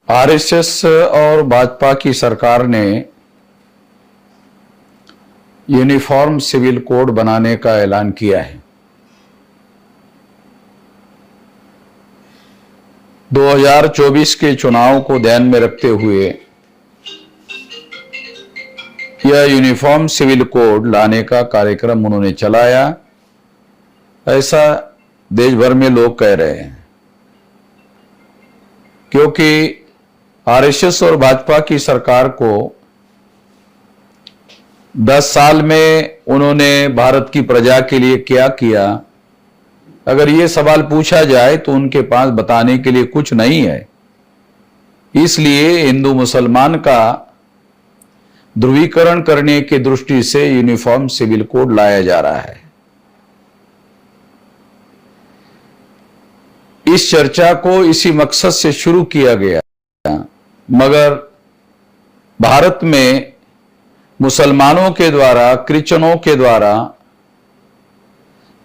RSS और भाजपा की सरकार ने यूनिफॉर्म सिविल कोड बनाने का ऐलान किया है। 2024 के चुनाव को ध्यान में रखते हुए यह यूनिफॉर्म सिविल कोड लाने का कार्यक्रम उन्होंने चलाया, ऐसा देश भर में लोग कह रहे हैं। क्योंकि आरएसएस और भाजपा की सरकार को 10 साल में उन्होंने भारत की प्रजा के लिए क्या किया, अगर ये सवाल पूछा जाए तो उनके पास बताने के लिए कुछ नहीं है। इसलिए हिंदू मुसलमान का ध्रुवीकरण करने की दृष्टि से यूनिफॉर्म सिविल कोड लाया जा रहा है। इस चर्चा को इसी मकसद से शुरू किया गया, मगर भारत में मुसलमानों के द्वारा, क्रिश्चियनों के द्वारा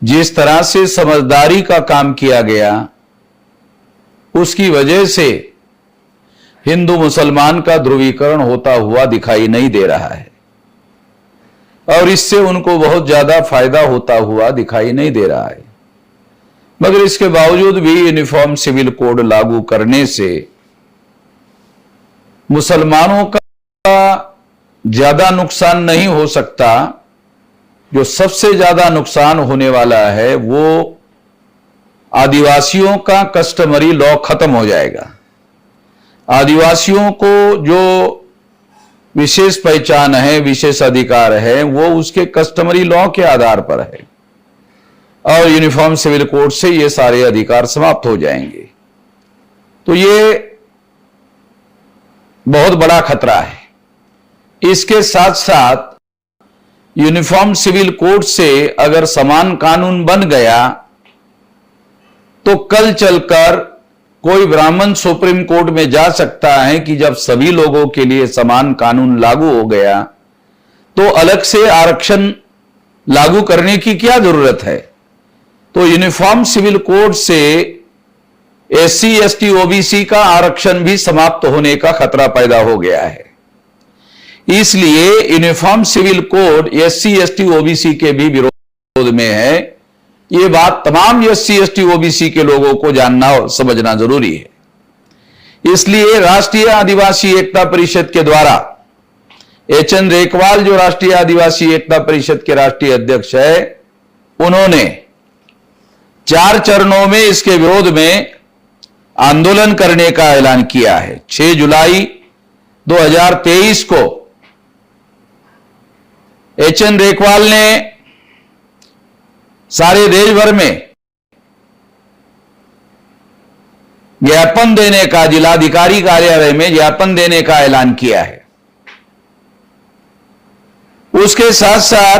जिस तरह से समझदारी का काम किया गया, उसकी वजह से हिंदू मुसलमान का ध्रुवीकरण होता हुआ दिखाई नहीं दे रहा है और इससे उनको बहुत ज्यादा फायदा होता हुआ दिखाई नहीं दे रहा है। मगर इसके बावजूद भी यूनिफॉर्म सिविल कोड लागू करने से मुसलमानों का ज्यादा नुकसान नहीं हो सकता। जो सबसे ज्यादा नुकसान होने वाला है वो आदिवासियों का कस्टमरी लॉ खत्म हो जाएगा। आदिवासियों को जो विशेष पहचान है, विशेष अधिकार है, वो उसके कस्टमरी लॉ के आधार पर है और यूनिफॉर्म सिविल कोड से ये सारे अधिकार समाप्त हो जाएंगे। तो ये बहुत बड़ा खतरा है। इसके साथ साथ यूनिफॉर्म सिविल कोड से अगर समान कानून बन गया तो कल चलकर कोई ब्राह्मण सुप्रीम कोर्ट में जा सकता है कि जब सभी लोगों के लिए समान कानून लागू हो गया तो अलग से आरक्षण लागू करने की क्या जरूरत है। तो यूनिफॉर्म सिविल कोड से एससी, एसटी, ओबीसी का आरक्षण भी समाप्त होने का खतरा पैदा हो गया है। इसलिए uniform civil code SC, ST, OBC के भी विरोध में है। यह बात तमाम एससी, एसटी, ओबीसी के लोगों को जानना और समझना जरूरी है। इसलिए राष्ट्रीय आदिवासी एकता परिषद के द्वारा एचएन रेकवाल, जो राष्ट्रीय आदिवासी एकता परिषद के राष्ट्रीय अध्यक्ष है, उन्होंने 4 चरणों में इसके विरोध में आंदोलन करने का ऐलान किया है। 6 जुलाई 2023 को एचएन रेकवाल ने सारे देश भर में ज्ञापन देने का, जिलाधिकारी कार्यालय में ज्ञापन देने का ऐलान किया है। उसके साथ साथ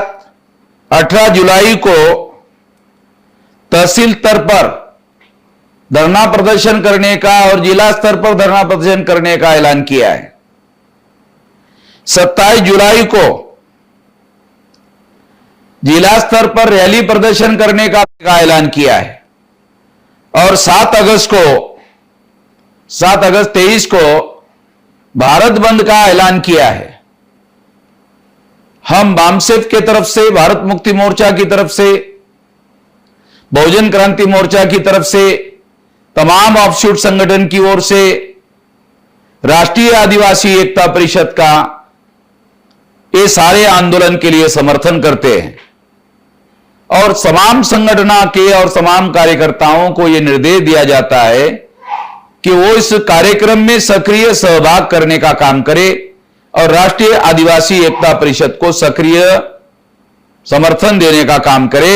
18 जुलाई को तहसील स्तर पर धरना प्रदर्शन करने का और जिला स्तर पर धरना प्रदर्शन करने का ऐलान किया है। 27 जुलाई को जिला स्तर पर रैली प्रदर्शन करने का ऐलान किया है और 7 अगस्त 23 को भारत बंद का ऐलान किया है। हम बामसेफ की तरफ से, भारत मुक्ति मोर्चा की तरफ से, बहुजन क्रांति मोर्चा की तरफ से, तमाम ऑफशूट संगठन की ओर से, राष्ट्रीय आदिवासी एकता परिषद का, ये सारे आंदोलन के लिए समर्थन करते हैं और तमाम संगठना के और तमाम कार्यकर्ताओं को यह निर्देश दिया जाता है कि वो इस कार्यक्रम में सक्रिय सहभाग करने का काम करे और राष्ट्रीय आदिवासी एकता परिषद को सक्रिय समर्थन देने का काम करे।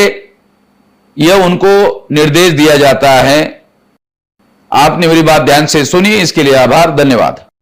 यह उनको निर्देश दिया जाता है। आपने मेरी बात ध्यान से सुनी, इसके लिए आभार, धन्यवाद।